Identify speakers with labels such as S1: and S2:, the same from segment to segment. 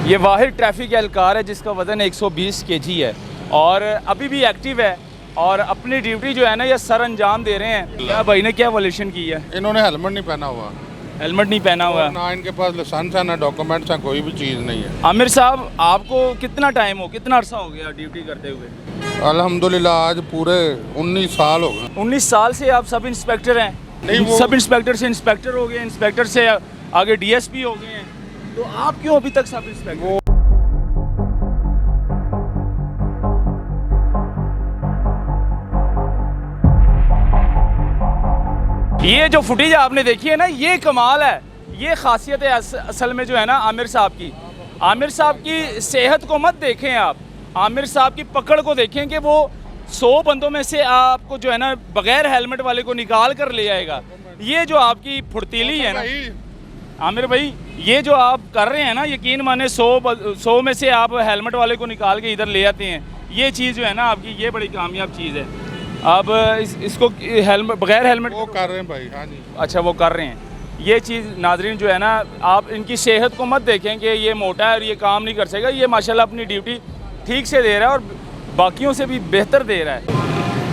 S1: ये वाहिद ट्रैफिक एहलकार है जिसका वज़न 120 kg है और अभी भी एक्टिव है और अपनी ड्यूटी जो है ना ये सर अंजाम दे रहे हैं। क्या भाई ने क्या वॉल्यूशन की है?
S2: इन्होंने हेलमेट नहीं पहना हुआ,
S1: हेलमेट नहीं पहना हुआ,
S2: ना इनके पास लाइसेंस है ना डॉक्यूमेंट्स हैं, कोई भी चीज़ नहीं है।
S1: आमिर साहब आपको कितना टाइम हो, कितना अरसा हो गया ड्यूटी करते हुए?
S2: अल्हम्दुलिल्लाह आज पूरे 19 साल हो गए।
S1: 19 साल से आप सब इंस्पेक्टर हैं?
S2: नहीं, वो
S1: सब इंस्पेक्टर से इंस्पेक्टर हो गए, इंस्पेक्टर से आगे डीएसपी हो गए हैं, तो आप क्यों अभी तक सब इंस्पेक्टर? ये जो फुटेज आपने देखी है ना, ये कमाल है, ये खासियत है असल में जो है ना आमिर साहब की सेहत को मत देखें आप, आमिर साहब की पकड़ को देखें कि वो 100 बंदों में से आपको जो है ना बगैर हेलमेट वाले को निकाल कर ले आएगा। ये जो आपकी फुर्तीली है ना आमिर भाई, ये जो आप कर रहे हैं ना, यकीन माने 100 में से आप हेलमेट वाले को निकाल के इधर ले आते हैं, ये चीज़ जो है ना आपकी, ये बड़ी कामयाब चीज़ है। अब इसको हेलमेट बगैर हेलमेट
S2: वो कर रहे हैं भाई। हाँ जी,
S1: अच्छा वो कर रहे हैं। ये चीज़ नाजरीन जो है ना, आप इनकी सेहत को मत देखें कि ये मोटा है और ये काम नहीं कर सकेगा। ये माशाल्लाह अपनी ड्यूटी ठीक से दे रहा है और बाकियों से भी बेहतर दे रहा है।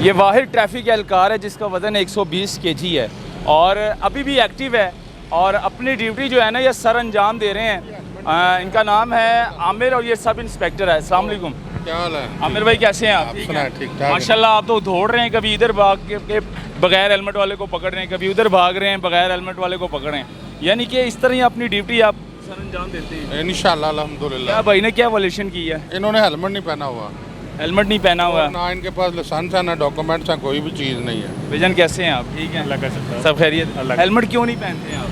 S1: ये वाहिद ट्रैफिक एहलकार है जिसका वज़न 120 kg है और अभी भी एक्टिव है और अपनी ड्यूटी जो है ना ये सर अंजाम दे रहे हैं। इनका नाम है आमिर और ये सब इंस्पेक्टर है। अस्सलाम वालेकुम।
S2: क्या हाल है
S1: आमिर भाई, कैसे हैं आप?
S2: ठीक ठाक
S1: माशाल्लाह आप तो दौड़ रहे हैं, कभी इधर भाग के बगैर हेलमेट वाले को पकड़ रहे हैं, कभी उधर भाग रहे हैं बगैर हेलमेट वाले को पकड़ रहे हैं, यानी कि इस तरह ही अपनी ड्यूटी आप सर अंजाम देते हैं
S2: इंशाल्लाह अल्हम्दुलिल्लाह।
S1: क्या भाई ने क्या वॉल्यूशन की है?
S2: इन्होंने हेलमेट नहीं पहना हुआ,
S1: हेलमेट नहीं पहना हुआ,
S2: ना इनके पास लाइसेंस है ना डॉक्यूमेंट्स हैं, कोई भी चीज़ नहीं है।
S1: विजन कैसे हैं आप? ठीक है,
S3: अल्लाह का शुक्र।
S1: सब खैरियत?
S3: अल्लाह
S1: हेलमेट क्यों नहीं पहनते हैं आप?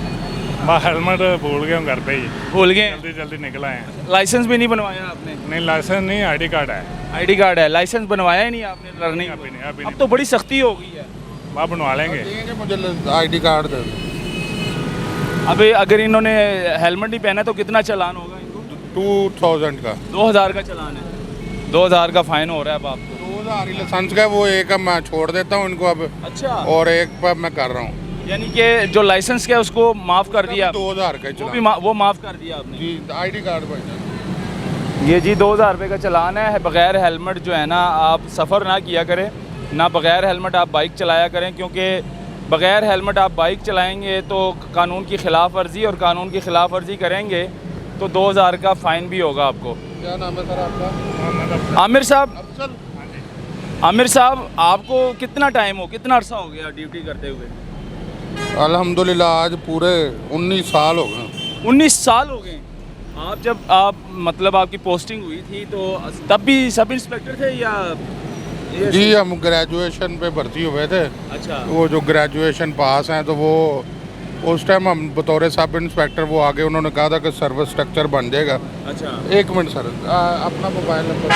S3: मैं हेलमेट भूल गया हूँ घर पे ही,
S1: भूल गए?
S3: जल्दी निकला है।
S1: लाइसेंस भी नहीं बनवाया आपने?
S3: नहीं लाइसेंस नहीं, आईडी कार्ड है।
S1: आईडी कार्ड है, लाइसेंस बनवाया ही नहीं आपने लर्निंग?
S3: अभी
S1: अब तो बड़ी सख्ती हो गई है।
S3: आप बनवा लेंगे।
S2: देंगे मुझे आईडी कार्ड दे दो।
S1: अभी अगर इन्होंने हेलमेट नहीं पहना तो कितना चालान होगा इनको?
S2: 2000 का
S1: 2000 का चालान है, 2000 का फाइन हो रहा है अब आपको।
S2: 2000 ही लाइसेंस का, वो एक अब मैं छोड़ देता हूँ इनको अब,
S1: अच्छा,
S2: और एक पर मैं कर रहा हूँ।
S1: यानी कि जो लाइसेंस का है उसको माफ़ कर दिया?
S2: 2000 का
S1: वो भी वो माफ़ कर दिया आपने?
S2: जी, आईडी कार्ड भाई।
S1: ये जी 2000 रुपये का चालान है। बग़ैर हेलमेट जो है ना आप सफ़र ना किया करें, ना बग़ैर हेलमेट आप बाइक चलाया करें, क्योंकि बग़ैर हेलमेट आप बाइक चलाएंगे तो कानून की ख़िलाफ़ वर्जी, और कानून की ख़िलाफ़ वर्जी करेंगे तो 2000 का फ़ाइन भी होगा आपको।
S2: क्या नाम है सर आपका?
S1: आमिर साहब,
S2: अफसल।
S1: आमिर साहब आपको कितना टाइम हो, कितना अरसा हो गया ड्यूटी करते हुए?
S2: अल्हम्दुलिल्लाह आज पूरे 19 साल हो गए।
S1: 19 साल हो गए। आप जब मतलब आपकी पोस्टिंग हुई थी तो तब भी सब इंस्पेक्टर थे या?
S2: जी हम ग्रेजुएशन पे भर्ती हुए थे।
S1: अच्छा,
S2: वो जो ग्रेजुएशन पास हैं तो वो उस टाइम हम बतौर सब इंस्पेक्टर वो आगे उन्होंने कहा था कि सर्विस स्ट्रक्चर बन जाएगा।
S1: अच्छा,
S2: एक मिनट सर, अपना मोबाइल नंबर।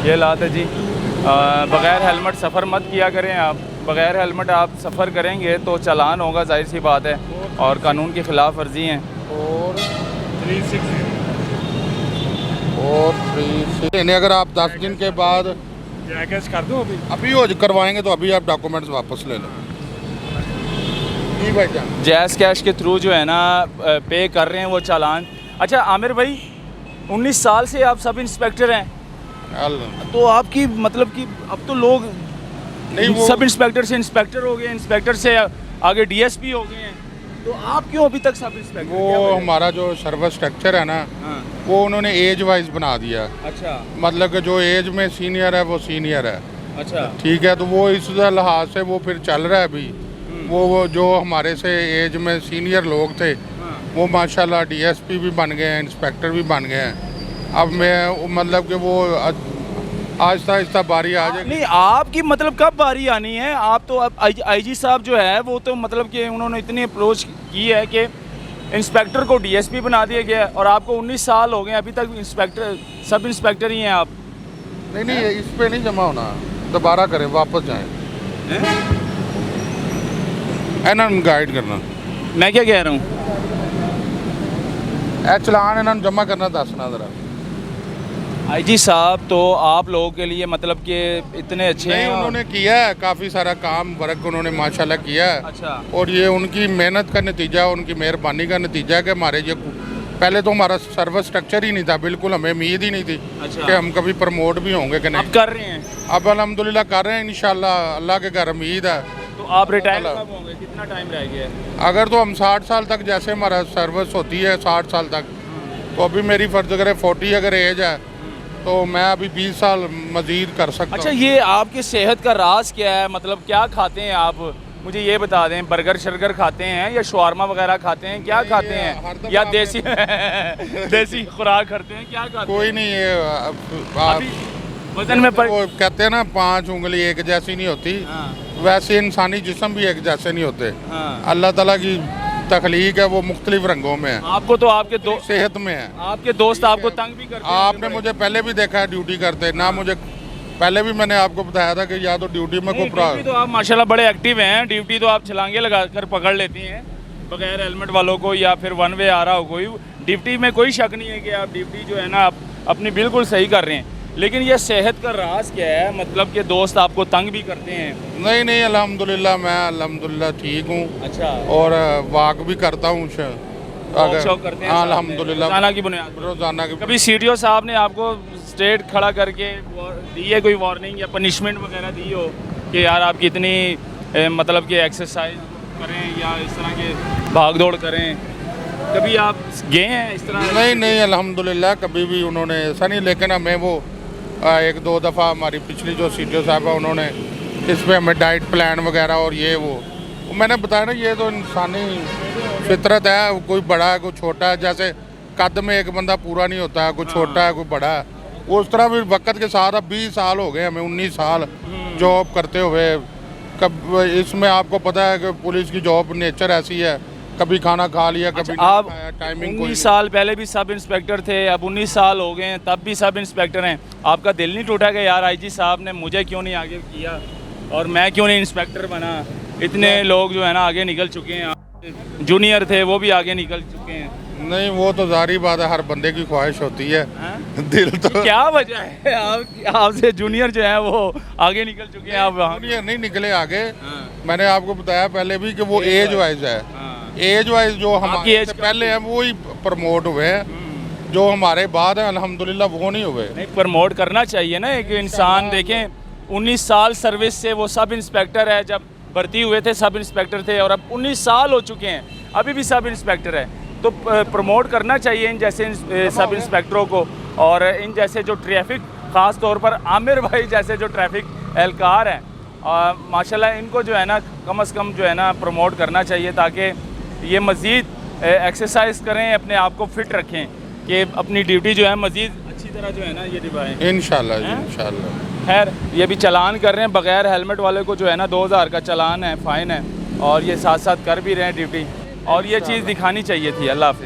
S1: ये लात है जी। बग़ैर हेलमेट सफ़र मत किया करें आप। बग़ैर हेलमेट आप सफ़र करेंगे तो चालान होगा, जाहिर सी बात है, और कानून की ख़िलाफ़ वर्जी है।
S2: और 36 यानी अगर आप 10 दिन के बाद
S3: कैश कर दूँ
S2: अभी हो करवाएंगे तो अभी आप डॉक्यूमेंट्स वापस ले लो। जी भाई जान,
S1: जैस कैश के थ्रू जो है ना पे कर रहे हैं वो चालान। अच्छा आमिर भाई, 19 साल से आप सब इंस्पेक्टर हैं, तो आपकी मतलब कि अब तो लोग
S2: नहीं वो
S1: सब इंस्पेक्टर से इंस्पेक्टर हो गए, इंस्पेक्टर से आगे डीएसपी हो गए हैं, तो आप क्यों अभी तक सब इंस्पेक्टर?
S2: वो हमारा जो सर्विस स्ट्रक्चर है ना,
S1: हाँ।
S2: वो उन्होंने एज वाइज बना दिया।
S1: अच्छा,
S2: मतलब कि जो एज में सीनियर है वो सीनियर है।
S1: अच्छा,
S2: ठीक है, तो वो इस लिहाज से वो फिर चल रहा है अभी। वो जो हमारे से एज में सीनियर लोग थे
S1: हाँ।
S2: वो माशाल्लाह डीएसपी भी बन गए हैं, इंस्पेक्टर भी बन गए हैं। अब मैं मतलब कि वो आहिस्ता आहिस्ता बारी आ जाएगी।
S1: नहीं, आपकी मतलब कब बारी आनी है? आप तो अब आईजी साहब जो है वो तो मतलब कि उन्होंने इतनी अप्रोच की है कि इंस्पेक्टर को डीएसपी बना दिया गया, और आपको 19 साल हो गए अभी तक इंस्पेक्टर सब इंस्पेक्टर ही हैं आप।
S2: नहीं इस पे नहीं जमा होना, दोबारा करें, वापस जाएं। इन्होंने गाइड करना,
S1: मैं क्या कह रहा हूँ?
S2: चलान इन्होंने जमा करना, दसना ज़रा।
S1: आईजी साहब तो आप लोगों के लिए मतलब कि इतने अच्छे
S2: नहीं,
S1: हैं।
S2: उन्होंने किया है काफ़ी सारा काम वर्क उन्होंने माशाल्लाह किया है।
S1: अच्छा,
S2: और ये उनकी मेहनत का नतीजा, उनकी मेहरबानी का नतीजा है कि हमारे ये पहले तो हमारा सर्विस स्ट्रक्चर ही नहीं था बिल्कुल, हमें उम्मीद ही नहीं थी
S1: अच्छा।
S2: कि हम कभी प्रमोट भी होंगे कि
S1: अब
S2: नहीं।
S1: कर रहे हैं,
S2: अब अल्हम्दुलिल्लाह कर रहे हैं इंशाल्लाह, अल्लाह के घर उम्मीद है।
S1: तो आप रिटायर
S2: अल्लाह।
S1: कब होंगे, कितना टाइम रह गया है?
S2: अगर तो हम 60 साल तक जैसे हमारा सर्विस होती है 60 साल तक, तो अभी मेरी फर्ज करे 40 अगर एज है तो मैं अभी 20 साल मजीद कर सकता
S1: अच्छा,
S2: हूँ।
S1: ये आपकी सेहत का राज क्या है? मतलब क्या खाते हैं आप, मुझे ये बता दें। बर्गर शर्गर खाते हैं या शवारमा वगैरह खाते हैं, क्या
S2: नहीं,
S1: खाते
S2: ये
S1: हैं?
S2: हर दफा
S1: या
S2: आपने-
S1: देसी देसी खुराक करते हैं, क्या खाते
S2: कोई
S1: हैं?
S2: नहीं ये
S1: अभी वजन में पर
S2: वो कहते हैं ना 5 उंगली एक जैसी नहीं होती,
S1: हाँ,
S2: वैसे इंसानी जिस्म भी एक जैसे नहीं होते।
S1: हाँ।
S2: अल्लाह ताला की तख्लीक है वो मुख्तलिफ रंगों में है,
S1: आपको तो आपके
S2: सेहत में है।
S1: आपके दोस्त आपको तंग भी करते हैं?
S2: आपने मुझे पहले भी देखा है ड्यूटी करते ना, मुझे पहले भी मैंने आपको बताया था कि या तो ड्यूटी में कोई
S1: ड्यूटी तो आप माशाल्लाह बड़े एक्टिव हैं, ड्यूटी तो आप छलांगे लगा कर पकड़ लेती हैं बगैर हेलमेट वालों को, या फिर वन वे आ रहा हो कोई, ड्यूटी में कोई शक नहीं है कि आप ड्यूटी जो है ना आप अपनी बिल्कुल सही कर रहे हैं। लेकिन ये सेहत का राज क्या है, मतलब कि दोस्त आपको तंग भी करते हैं?
S2: नहीं नहीं अल्हम्दुलिल्लाह मैं अल्हम्दुलिल्लाह ठीक हूँ,
S1: अच्छा,
S2: और वॉक भी करता हूँ
S1: शौक करते हैं
S2: हाँ,
S1: साथ में,
S2: अल्हम्दुलिल्लाह
S1: रोजाना की बुनियाद पर?
S2: रोजाना की
S1: कभी सीडीओ साहब ने आपको स्ट्रेट खड़ा करके दी है कोई वार्निंग या पनिशमेंट वगैरह दी हो कि यार आप कितनी मतलब कि एक्सरसाइज करें या इस तरह के भाग दौड़ करें? कभी आप गए हैं इस तरह?
S2: नहीं नहीं अल्हम्दुलिल्लाह कभी भी उन्होंने ऐसा नहीं, लेकिन हमें वो एक दो दफ़ा हमारी पिछली जो सीटीओ साहब है उन्होंने इस पे हमें डाइट प्लान वगैरह और ये वो मैंने बताया ना, ये तो इंसानी फितरत है, कोई बड़ा है कोई छोटा है, जैसे कद में एक बंदा पूरा नहीं होता है, कोई छोटा है कोई बड़ा है, उस तरह भी वक्त के साथ अब 20 साल हो गए हमें, 19 साल जॉब करते हुए। कब इसमें आपको पता है कि पुलिस की जॉब नेचर ऐसी है, कभी खाना खा लिया कभी नहीं
S1: आप
S2: खाया, टाइमिंग
S1: 19 साल पहले भी सब इंस्पेक्टर थे, अब 19 साल हो गए हैं तब भी सब इंस्पेक्टर हैं। आपका दिल नहीं टूटा कि यार आईजी साहब ने मुझे क्यों नहीं आगे किया और मैं क्यों नहीं इंस्पेक्टर बना? इतने लोग जो है ना आगे निकल चुके हैं, जूनियर थे वो भी आगे निकल चुके हैं।
S2: नहीं वो तो जारी बात है, हर बंदे की ख्वाहिश होती है।
S1: हाँ?
S2: दिल तो
S1: क्या वजह है आपसे जूनियर जो है वो आगे निकल चुके हैं, आप वहाँ?
S2: जूनियर नहीं निकले आगे,
S1: हाँ,
S2: मैंने आपको बताया पहले भी कि वो एज वाइज है,
S1: हाँ।
S2: एज वाइज जो
S1: आपकी
S2: हमारे
S1: एज
S2: से
S1: क्या
S2: पहले हैं वो ही प्रमोट हुए हैं, जो हमारे बाद हैं अल्हम्दुलिल्लाह वो नहीं हुए।
S1: नहीं, प्रमोट करना चाहिए ना एक इंसान। देखें 19 साल सर्विस से वो सब इंस्पेक्टर है, जब भर्ती हुए थे सब इंस्पेक्टर थे और अब 19 साल हो चुके हैं अभी भी सब इंस्पेक्टर है। तो प्रमोट करना चाहिए इन जैसे सब इंस्पेक्टरों को, और इन जैसे जो ट्रैफिक ख़ास तौर पर आमिर भाई जैसे जो ट्रैफिक एहलकार हैं माशाल्लाह, इनको जो है ना कम से कम जो है ना प्रमोट करना चाहिए, ताकि ये मज़ीद एक्सरसाइज करें, अपने आप को फिट रखें कि अपनी ड्यूटी जो है मज़ीद अच्छी तरह जो है ना ये निभाएं।
S2: इंशाल्लाह
S1: हैं?
S2: इंशाल्लाह।
S1: खैर ये भी चालान कर रहे हैं बगैर हेलमेट वाले को जो है ना 2000 का चालान है, फ़ाइन है, और ये साथ साथ कर भी रहे हैं ड्यूटी, और ये चीज़ दिखानी चाहिए थी। अल्लाह हाफ़िज़।